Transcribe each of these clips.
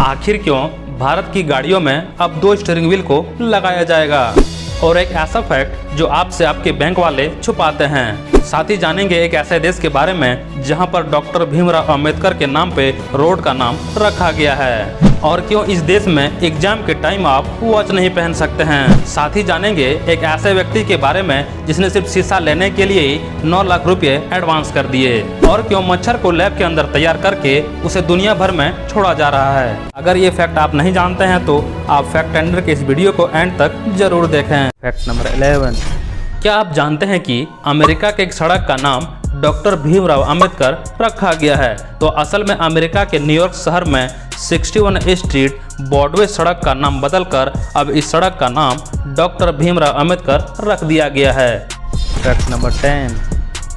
आखिर क्यों भारत की गाड़ियों में अब 2 स्टीयरिंग व्हील को लगाया जाएगा, और एक ऐसा फैक्ट जो आपसे आपके बैंक वाले छुपाते हैं। साथ ही जानेंगे एक ऐसे देश के बारे में जहां पर डॉक्टर भीमराव अंबेडकर के नाम पे रोड का नाम रखा गया है, और क्यों इस देश में एग्जाम के टाइम आप वॉच नहीं पहन सकते हैं। साथ ही जानेंगे एक ऐसे व्यक्ति के बारे में जिसने सिर्फ शीशा लेने के लिए ही 9 लाख रुपए एडवांस कर दिए, और क्यों मच्छर को लैब के अंदर तैयार करके उसे दुनिया भर में छोड़ा जा रहा है। अगर ये फैक्ट आप नहीं जानते हैं तो आप फैक्ट टेंडर के इस वीडियो को एंड तक जरूर देखें। फैक्ट नंबर 11, क्या आप जानते हैं कि अमेरिका के एक सड़क का नाम डॉक्टर भीमराव अंबेडकर रखा गया है? तो असल में अमेरिका के न्यूयॉर्क शहर में 61 स्ट्रीट ब्रॉडवे सड़क का नाम बदलकर अब इस सड़क का नाम डॉक्टर भीमराव अंबेडकर रख दिया गया है। फैक्ट नंबर 10,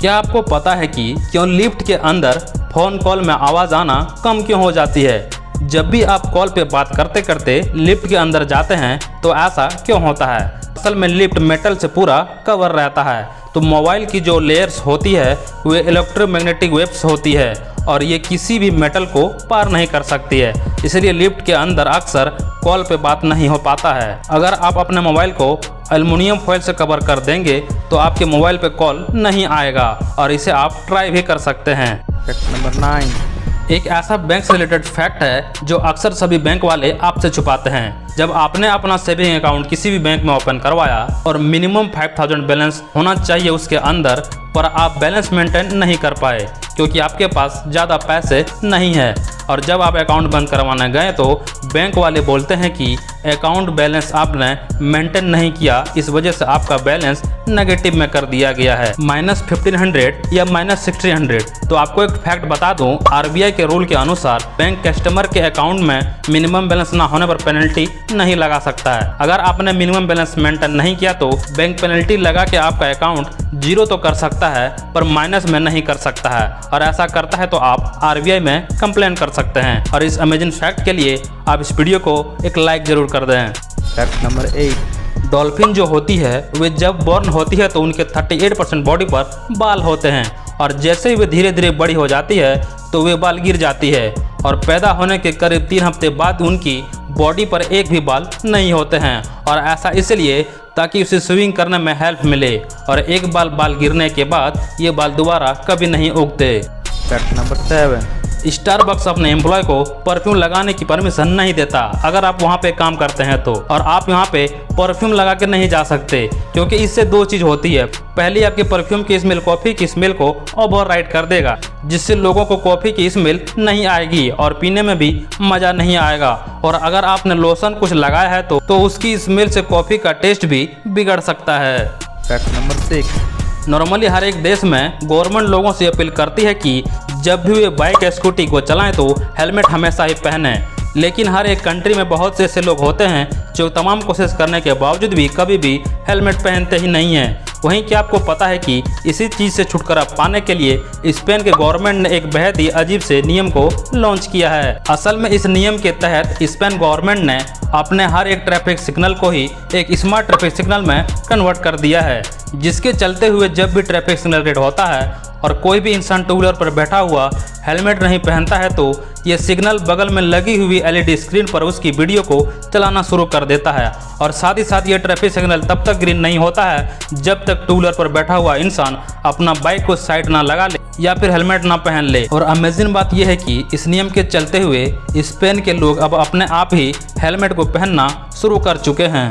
क्या आपको पता है कि क्यों लिफ्ट के अंदर फोन कॉल में आवाज़ आना कम क्यों हो जाती है? जब भी आप कॉल पे बात करते करते लिफ्ट के अंदर जाते हैं तो ऐसा क्यों होता है? असल में लिफ्ट मेटल से पूरा कवर रहता है, तो मोबाइल की जो लेयर्स होती है वे इलेक्ट्रोमैग्नेटिक वेव्स होती है और ये किसी भी मेटल को पार नहीं कर सकती है, इसलिए लिफ्ट के अंदर अक्सर कॉल पे बात नहीं हो पाता है। अगर आप अपने मोबाइल को एल्युमिनियम फॉइल से कवर कर देंगे तो आपके मोबाइल पे कॉल नहीं आएगा, और इसे आप ट्राई भी कर सकते हैं। फैक्ट नंबर 9, एक ऐसा बैंक से रिलेटेड फैक्ट है जो अक्सर सभी बैंक वाले आपसे छुपाते हैं। जब आपने अपना सेविंग अकाउंट किसी भी बैंक में ओपन करवाया और मिनिमम 5000 बैलेंस होना चाहिए उसके अंदर, पर आप बैलेंस मेंटेन नहीं कर पाए क्योंकि आपके पास ज़्यादा पैसे नहीं है, और जब आप अकाउंट बंद करवाने गए तो बैंक वाले बोलते हैं कि अकाउंट बैलेंस आपने मेंटेन नहीं किया, इस वजह से आपका बैलेंस नेगेटिव में कर दिया गया है, -1500 या -1600। तो आपको एक फैक्ट बता दूं, आरबीआई के रूल के अनुसार बैंक कस्टमर के अकाउंट में मिनिमम बैलेंस ना होने पर पेनल्टी नहीं लगा सकता है। अगर आपने मिनिमम बैलेंस मेंटेन नहीं किया तो बैंक पेनल्टी लगा के आपका अकाउंट 0 तो कर सकता है पर माइनस में नहीं कर सकता है, और ऐसा करता है तो आप आरबीआई में कंप्लेन कर सकते हैं। और इस अमेजिंग फैक्ट के लिए आप इस वीडियो को एक लाइक जरूर कर दें। फैक्ट नंबर 8, डॉल्फिन जो होती है वे जब बॉर्न होती है तो उनके 38% बॉडी पर बाल होते हैं, और जैसे ही वे धीरे धीरे बड़ी हो जाती है तो वे बाल गिर जाती है, और पैदा होने के करीब 3 हफ्ते बाद उनकी बॉडी पर एक भी बाल नहीं होते हैं, और ऐसा इसलिए ताकि उसे स्विमिंग करने में हेल्प मिले, और एक बाल गिरने के बाद ये बाल दोबारा कभी नहीं उगते। फैक्ट नंबर 7, स्टारबक्स अपने एम्प्लॉय को परफ्यूम लगाने की परमिशन नहीं देता अगर आप वहाँ पे काम करते हैं तो, और आप यहाँ पे परफ्यूम लगा के नहीं जा सकते क्योंकि इससे 2 चीज़ होती है। पहली, आपके परफ्यूम की स्मेल कॉफ़ी की स्मेल को ओवरराइड कर देगा, जिससे लोगों को कॉफ़ी की स्मेल नहीं आएगी और पीने में भी मज़ा नहीं आएगा, और अगर आपने लोशन कुछ लगाया है तो उसकी स्मेल से कॉफ़ी का टेस्ट भी बिगड़ सकता है। फैक्ट नंबर 6, नॉर्मली हर एक देश में गवर्नमेंट लोगों से अपील करती है कि जब भी वे बाइक या स्कूटी को चलाएं तो हेलमेट हमेशा ही पहनें, लेकिन हर एक कंट्री में बहुत से ऐसे लोग होते हैं जो तमाम कोशिश करने के बावजूद भी कभी भी हेलमेट पहनते ही नहीं हैं। वहीं क्या आपको पता है कि इसी चीज़ से छुटकारा पाने के लिए स्पेन के गवर्नमेंट ने एक बेहद ही अजीब से नियम को लॉन्च किया है। असल में इस नियम के तहत स्पेन गवर्नमेंट ने अपने हर एक ट्रैफिक सिग्नल को ही एक स्मार्ट ट्रैफिक सिग्नल में कन्वर्ट कर दिया है, जिसके चलते हुए जब भी ट्रैफिक सिग्नल रेड होता है और कोई भी इंसान टू व्हीलर पर बैठा हुआ हेलमेट नहीं पहनता है तो ये सिग्नल बगल में लगी हुई एलईडी स्क्रीन पर उसकी वीडियो को चलाना शुरू कर देता है, और साथ ही साथ ये ट्रैफिक सिग्नल तब तक ग्रीन नहीं होता है जब तक टू व्हीलर पर बैठा हुआ इंसान अपना बाइक को साइड ना लगा ले या फिर हेलमेट ना पहन ले। और अमेजिंग बात यह है कि इस नियम के चलते हुए स्पेन के लोग अब अपने आप ही हेलमेट को पहनना शुरू कर चुके हैं।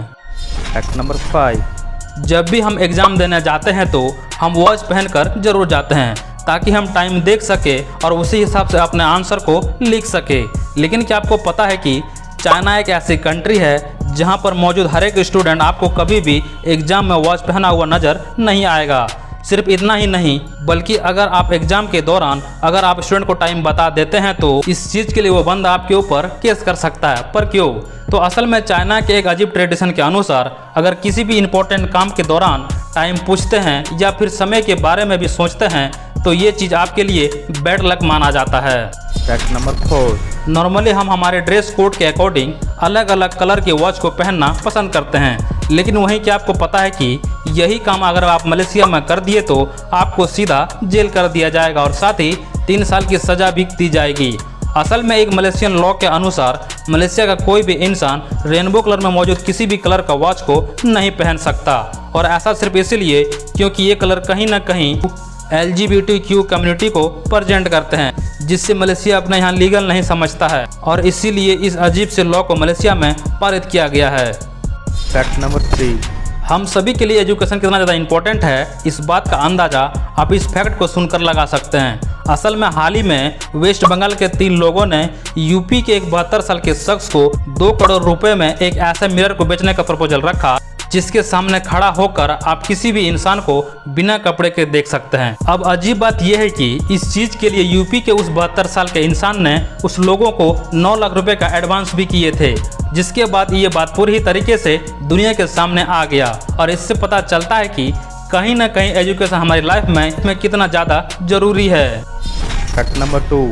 फैक्ट नंबर 5, जब भी हम एग्ज़ाम देने जाते हैं तो हम वॉच पहनकर जरूर जाते हैं ताकि हम टाइम देख सके और उसी हिसाब से अपने आंसर को लिख सके। लेकिन क्या आपको पता है कि चाइना एक ऐसी कंट्री है जहां पर मौजूद हर एक स्टूडेंट आपको कभी भी एग्ज़ाम में वॉच पहना हुआ नज़र नहीं आएगा। सिर्फ इतना ही नहीं बल्कि अगर आप एग्जाम के दौरान अगर आप स्टूडेंट को टाइम बता देते हैं तो इस चीज़ के लिए वो बंदा आपके ऊपर केस कर सकता है। पर क्यों? तो असल में चाइना के एक अजीब ट्रेडिशन के अनुसार अगर किसी भी इम्पोर्टेंट काम के दौरान टाइम पूछते हैं या फिर समय के बारे में भी सोचते हैं तो ये चीज़ आपके लिए बैड लक माना जाता है। फैक्ट नंबर 4, नॉर्मली हम हमारे ड्रेस कोड के अकॉर्डिंग अलग अलग कलर के वॉच को पहनना पसंद करते हैं, लेकिन वहीं क्या आपको पता है कि यही काम अगर आप मलेशिया में कर दिए तो आपको सीधा जेल कर दिया जाएगा और साथ ही 3 साल की सज़ा भी दी जाएगी। असल में एक मलेशियन लॉ के अनुसार मलेशिया का कोई भी इंसान रेनबो कलर में मौजूद किसी भी कलर का वॉच को नहीं पहन सकता, और ऐसा सिर्फ इसलिए क्योंकि ये कलर कहीं ना कहीं LGBTQ कम्युनिटी को प्रेजेंट करते हैं, जिससे मलेशिया अपने यहाँ लीगल नहीं समझता है, और इसीलिए इस अजीब से लॉ को मलेशिया में पारित किया गया है। फैक्ट नंबर 3, हम सभी के लिए एजुकेशन कितना ज़्यादा इम्पोर्टेंट है, इस बात का अंदाज़ा आप इस फैक्ट को सुनकर लगा सकते हैं। असल में हाल ही में वेस्ट बंगाल के 3 लोगों ने यूपी के एक 72 साल के शख्स को 2 करोड़ रुपए में एक ऐसे मिरर को बेचने का प्रपोजल रखा, जिसके सामने खड़ा होकर आप किसी भी इंसान को बिना कपड़े के देख सकते हैं। अब अजीब बात यह है कि इस चीज के लिए यूपी के उस 72 साल के इंसान ने उस लोगों को 9 लाख रुपए का एडवांस भी किए थे, जिसके बाद ये बात पूरी तरीके से दुनिया के सामने आ गया, और इससे पता चलता है कि कहीं ना कहीं एजुकेशन हमारी लाइफ में कितना ज़्यादा जरूरी है। फैक्ट नंबर 2,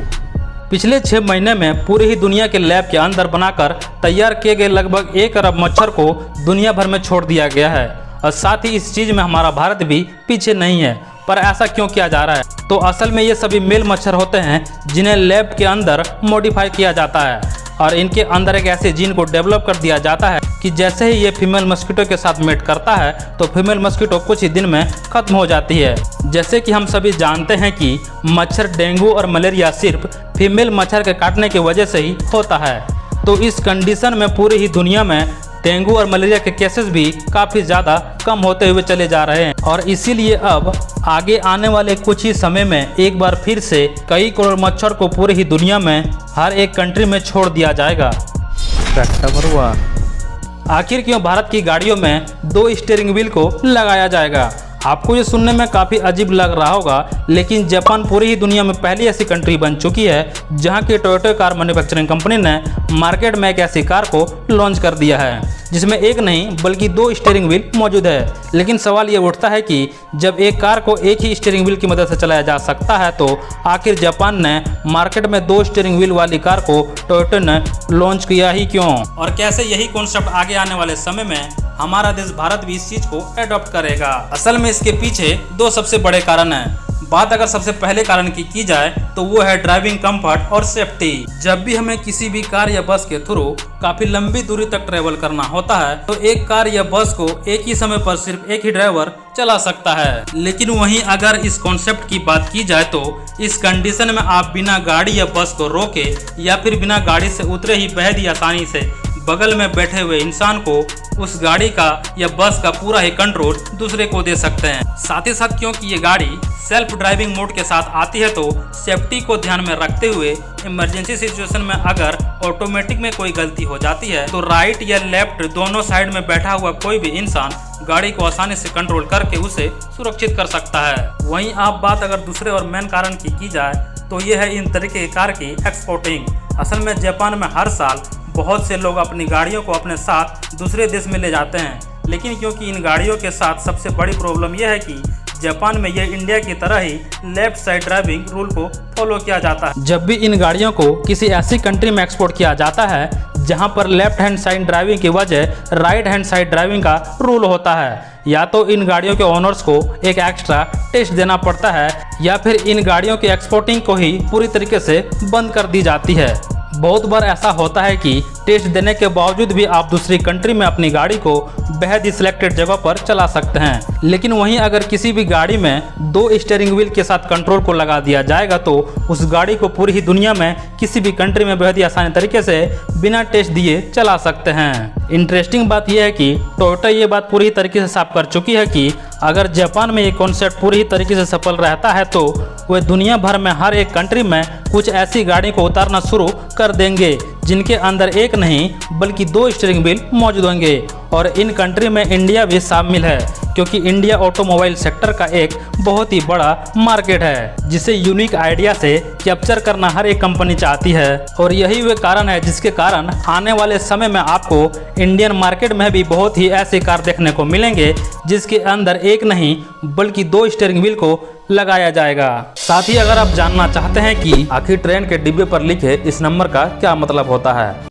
पिछले 6 महीने में पूरी ही दुनिया के लैब के अंदर बनाकर तैयार किए गए लगभग 1 अरब मच्छर को दुनिया भर में छोड़ दिया गया है, और साथ ही इस चीज़ में हमारा भारत भी पीछे नहीं है। पर ऐसा क्यों किया जा रहा है? तो असल में ये सभी मेल मच्छर होते हैं जिन्हें लैब के अंदर मॉडिफाई किया जाता है, और इनके अंदर एक ऐसे जीन को डेवलप कर दिया जाता है कि जैसे ही ये फीमेल मस्कीटो के साथ मेट करता है तो फीमेल मस्कीटो कुछ ही दिन में खत्म हो जाती है। जैसे कि हम सभी जानते हैं कि मच्छर, डेंगू और मलेरिया सिर्फ फीमेल मच्छर के काटने की वजह से ही होता है। तो इस कंडीशन में पूरी ही दुनिया में डेंगू और मलेरिया के केसेस भी काफ़ी ज़्यादा कम होते हुए चले जा रहे हैं, और इसीलिए अब आगे आने वाले कुछ ही समय में एक बार फिर से कई करोड़ मच्छर को पूरी ही दुनिया में हर एक कंट्री में छोड़ दिया जाएगा। फैक्ट नंबर 1, आखिर क्यों भारत की गाड़ियों में 2 स्टीयरिंग व्हील को लगाया जाएगा? आपको ये सुनने में काफ़ी अजीब लग रहा होगा, लेकिन जापान पूरी ही दुनिया में पहली ऐसी कंट्री बन चुकी है जहां की टोयोटा कार मैन्युफैक्चरिंग कंपनी ने मार्केट में एक ऐसी कार को लॉन्च कर दिया है जिसमें एक नहीं बल्कि 2 स्टीयरिंग व्हील मौजूद है। लेकिन सवाल ये उठता है कि जब एक कार को एक ही स्टीयरिंग व्हील की मदद से चलाया जा सकता है तो आखिर जापान ने मार्केट में 2 स्टीयरिंग व्हील वाली कार को टोयोटा ने लॉन्च किया ही क्यों, और कैसे यही कॉन्सेप्ट आगे आने वाले समय में हमारा देश भारत भी इस चीज को एडॉप्ट करेगा? असल में इसके पीछे 2 सबसे बड़े कारण हैं। बात अगर सबसे पहले कारण की जाए तो वो है ड्राइविंग कंफर्ट और सेफ्टी। जब भी हमें किसी भी कार या बस के थ्रू काफी लंबी दूरी तक ट्रेवल करना होता है तो एक कार या बस को एक ही समय पर सिर्फ एक ही ड्राइवर चला सकता है। लेकिन वहीं अगर इस कॉन्सेप्ट की बात की जाए तो इस कंडीशन में आप बिना गाड़ी या बस को रोके या फिर बिना गाड़ी से उतरे ही बेहद ही आसानी से बगल में बैठे हुए इंसान को उस गाड़ी का या बस का पूरा ही कंट्रोल दूसरे को दे सकते हैं। साथ ही साथ क्योंकि ये गाड़ी सेल्फ ड्राइविंग मोड के साथ आती है तो सेफ्टी को ध्यान में रखते हुए इमरजेंसी सिचुएशन में अगर ऑटोमेटिक में कोई गलती हो जाती है तो राइट या लेफ्ट दोनों साइड में बैठा हुआ कोई भी इंसान गाड़ी को आसानी से कंट्रोल करके उसे सुरक्षित कर सकता है। वहीं आप बात अगर दूसरे और मेन कारण की जाए तो ये है इन तरीके की कार की एक्सपोर्टिंग। असल में जापान में हर साल बहुत से लोग अपनी गाड़ियों को अपने साथ दूसरे देश में ले जाते हैं, लेकिन क्योंकि इन गाड़ियों के साथ सबसे बड़ी प्रॉब्लम यह है कि जापान में यह इंडिया की तरह ही लेफ्ट साइड ड्राइविंग रूल को फॉलो किया जाता है। जब भी इन गाड़ियों को किसी ऐसी कंट्री में एक्सपोर्ट किया जाता है जहां पर लेफ्ट हैंड साइड ड्राइविंग की वजह राइट हैंड साइड ड्राइविंग का रूल होता है, या तो इन गाड़ियों के ओनर्स को एक एक्स्ट्रा टेस्ट देना पड़ता है या फिर इन गाड़ियों की एक्सपोर्टिंग को ही पूरी तरीके से बंद कर दी जाती है। बहुत बार ऐसा होता है कि टेस्ट देने के बावजूद भी आप दूसरी कंट्री में अपनी गाड़ी को बेहद ही सिलेक्टेड जगह पर चला सकते हैं। लेकिन वहीं अगर किसी भी गाड़ी में 2 स्टीयरिंग व्हील के साथ कंट्रोल को लगा दिया जाएगा तो उस गाड़ी को पूरी ही दुनिया में किसी भी कंट्री में बेहद ही आसानी तरीके से बिना टेस्ट दिए चला सकते हैं। इंटरेस्टिंग बात यह है कि टोयोटा ये बात पूरी तरीके से साफ कर चुकी है कि अगर जापान में ये कॉन्सेप्ट पूरी तरीके से सफल रहता है तो वे दुनिया भर में हर एक कंट्री में कुछ ऐसी गाड़ी को उतारना शुरू कर देंगे जिनके अंदर एक नहीं बल्कि 2 स्टीयरिंग व्हील मौजूद होंगे। और इन कंट्री में इंडिया भी शामिल है क्योंकि इंडिया ऑटोमोबाइल सेक्टर का एक बहुत ही बड़ा मार्केट है जिसे यूनिक आइडिया से कैप्चर करना हर एक कंपनी चाहती है। और यही वे कारण है जिसके कारण आने वाले समय में आपको इंडियन मार्केट में भी बहुत ही ऐसे कार देखने को मिलेंगे जिसके अंदर एक नहीं बल्कि 2 स्टीयरिंग व्हील को लगाया जाएगा। साथ ही अगर आप जानना चाहते हैं कि आखिर ट्रेन के डिब्बे पर लिखे इस नंबर का क्या मतलब होता है,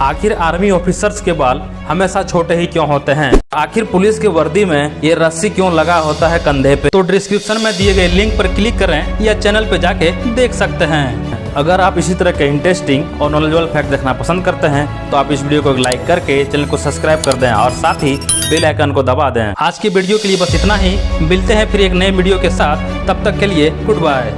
आखिर आर्मी ऑफिसर्स के बाल हमेशा छोटे ही क्यों होते हैं, आखिर पुलिस के वर्दी में ये रस्सी क्यों लगा होता है कंधे पे, तो डिस्क्रिप्शन में दिए गए लिंक पर क्लिक करें या चैनल पे जाके देख सकते हैं। अगर आप इसी तरह के इंटरेस्टिंग और नॉलेजेबल फैक्ट देखना पसंद करते हैं तो आप इस वीडियो को लाइक करके चैनल को सब्सक्राइब कर दें और साथ ही बेल आइकन को दबा दें। आज की वीडियो के लिए बस इतना ही। मिलते हैं फिर एक नए वीडियो के साथ, तब तक के लिए गुड बाय।